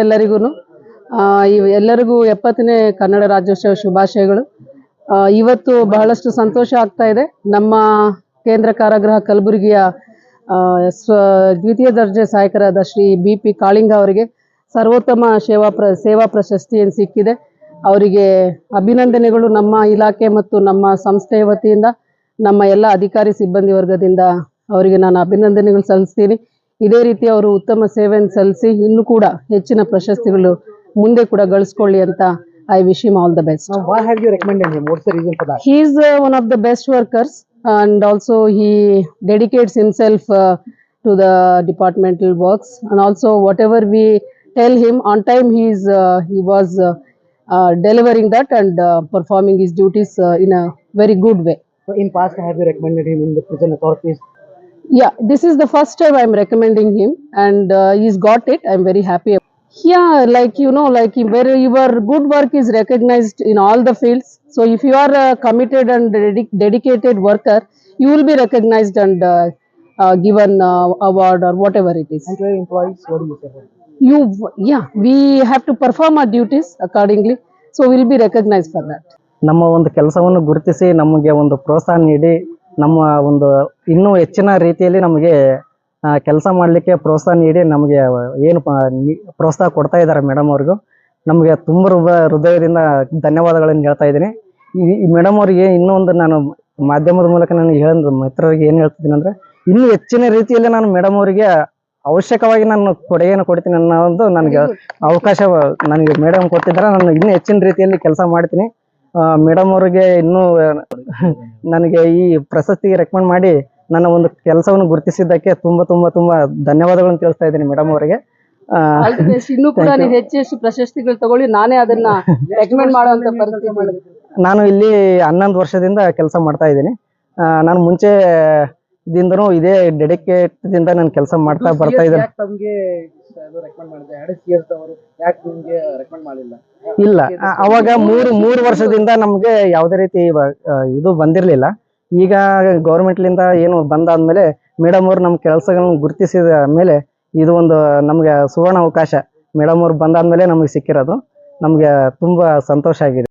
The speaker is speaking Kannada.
ಎಲ್ಲರಿಗೂ ಎಲ್ಲರಿಗೂ 70ನೇ ಕನ್ನಡ ರಾಜ್ಯೋತ್ಸವ ಶುಭಾಶಯಗಳು. ಇವತ್ತು ಬಹಳಷ್ಟು ಸಂತೋಷ ಆಗ್ತಾ ಇದೆ. ನಮ್ಮ ಕೇಂದ್ರ ಕಾರಾಗೃಹ ಕಲಬುರಗಿಯ ದ್ವಿತೀಯ ದರ್ಜೆ ಸಹಾಯಕರಾದ ಶ್ರೀ BP ಕಾಳಿಂಗ ಅವರಿಗೆ ಸರ್ವೋತ್ತಮ ಸೇವಾ ಪ್ರಶಸ್ತಿಯನ್ನು ಸಿಕ್ಕಿದೆ. ಅವರಿಗೆ ಅಭಿನಂದನೆಗಳು. ನಮ್ಮ ಇಲಾಖೆ ಮತ್ತು ನಮ್ಮ ಸಂಸ್ಥೆಯ ವತಿಯಿಂದ, ನಮ್ಮ ಎಲ್ಲ ಅಧಿಕಾರಿ ಸಿಬ್ಬಂದಿ ವರ್ಗದಿಂದ ಅವರಿಗೆ ನಾನು ಅಭಿನಂದನೆಗಳು ಸಲ್ಲಿಸ್ತೀನಿ. ಇದೇ ರೀತಿ ಅವರು ಉತ್ತಮ ಸೇವೆಯನ್ನು ಸಲ್ಲಿಸಿ ಇನ್ನೂ ಕೂಡ ಹೆಚ್ಚಿನ ಪ್ರಶಸ್ತಿಗಳು ಮುಂದೆ ಕೂಡ ಗಳಿಸಿಕೊಳ್ಳಿ ಅಂತ I wish him all the best. Why have you recommended him? What's the reason for that? He is one of the best workers, and also he dedicates himself to the departmental works, and also whatever we tell him on time, he was delivering that and performing his duties in a very good way. In past, have you recommended him in the prison authorities? Yeah, this is the first time I'm recommending him, and he's got it. I'm very happy. Yeah, like where your good work is recognized in all the fields. So if you are a committed and dedicated worker, you will be recognized and given award or whatever it is. And to your employees, what do you say? We have to perform our duties accordingly. So we'll be recognized for that. ನಮ್ಮ ಒಂದು ಕೆಲಸವನ್ನು ಗುರುತಿಸಿ ನಮಗೆ ಒಂದು ಪ್ರೋತ್ಸಾಹ ನೀಡಿ ನಮ್ಮ ಒಂದು ಇನ್ನೂ ಹೆಚ್ಚಿನ ರೀತಿಯಲ್ಲಿ ನಮಗೆ ಕೆಲಸ ಮಾಡಲಿಕ್ಕೆ ಪ್ರೋತ್ಸಾಹ ನೀಡಿ ನಮಗೆ ಏನು ಪ್ರೋತ್ಸಾಹ ಕೊಡ್ತಾ ಇದ್ದಾರೆ ಮೇಡಮ್ ಅವ್ರಿಗೂ ನಮಗೆ ತುಂಬ ಹೃದಯದಿಂದ ಧನ್ಯವಾದಗಳನ್ನು ಹೇಳ್ತಾ ಇದ್ದೀನಿ. ಈ ಮೇಡಮ್ ಅವರಿಗೆ ಇನ್ನೊಂದು ನಾನು ಮಾಧ್ಯಮದ ಮೂಲಕ ನಾನು ಹೇಳಿದ ಮಿತ್ರರಿಗೆ ಏನು ಹೇಳ್ತಿದ್ದೀನಿ ಅಂದರೆ, ಇನ್ನೂ ಹೆಚ್ಚಿನ ರೀತಿಯಲ್ಲಿ ನಾನು ಮೇಡಮ್ ಅವರಿಗೆ ಅವಶ್ಯಕವಾಗಿ ನಾನು ಕೊಡುಗೆಯನ್ನು ಕೊಡ್ತೀನಿ ಅನ್ನೋ ಒಂದು ನನಗೆ ಅವಕಾಶ ನನಗೆ ಮೇಡಮ್ ಕೊಟ್ಟಿದ್ದಾರೆ. ನಾನು ಇನ್ನೂ ಹೆಚ್ಚಿನ ರೀತಿಯಲ್ಲಿ ಕೆಲಸ ಮಾಡ್ತೀನಿ. ಮೇಡಮ್ ಅವರಿಗೆ ಇನ್ನೂ ನನಗೆ ಈ ಪ್ರಶಸ್ತಿಗೆ ರೆಕಮೆಂಡ್ ಮಾಡಿ ನನ್ನ ಒಂದು ಕೆಲಸವನ್ನು ಗುರುತಿಸಿದ್ದಕ್ಕೆ ತುಂಬ ಧನ್ಯವಾದಗಳನ್ನು ತಿಳಿಸ್ತಾ ಇದ್ದೀನಿ ಮೇಡಮ್ ಅವರಿಗೆ. ಇನ್ನೂ ಕೂಡ ಹೆಚ್ಚು ಪ್ರಶಸ್ತಿಗಳು ತಗೊಳ್ಳಿ. ನಾನೇ ಅದನ್ನ ರೆಕಮೆಂಡ್ ಮಾಡುವಂತ ಪರಿಸ್ಥಿತಿ. ನಾನು ಇಲ್ಲಿ 11 ವರ್ಷದಿಂದ ಕೆಲಸ ಮಾಡ್ತಾ ಇದ್ದೀನಿ. ನಾನು ಮುಂಚೆ ದಿಂದನೂ ಇದೇ ಡೆಡಿಕೇಟ್ದಿಂದ ನಾನು ಕೆಲಸ ಮಾಡ್ತಾ ಬರ್ತಾ ಇದ್ದೇನೆ. ಇಲ್ಲ, ಅವಾಗ ಮೂರು ವರ್ಷದಿಂದ ನಮ್ಗೆ ಯಾವುದೇ ರೀತಿ ಇದು ಬಂದಿರ್ಲಿಲ್ಲ. ಈಗ ಗೌರ್ಮೆಂಟ್ಲಿಂದ ಏನು ಬಂದಾದ್ಮೇಲೆ ಮೇಡಮ್ ಅವ್ರು ನಮ್ಮ ಕೆಲಸಗಳನ್ನ ಗುರುತಿಸಿದ ಮೇಲೆ ಇದು ಒಂದು ನಮ್ಗೆ ಸುವರ್ಣ ಅವಕಾಶ ಮೇಡಮ್ ಅವ್ರು ಬಂದಾದ್ಮೇಲೆ ನಮಗೆ ಸಿಕ್ಕಿರೋದು. ನಮ್ಗೆ ತುಂಬಾ ಸಂತೋಷ ಆಗಿದೆ.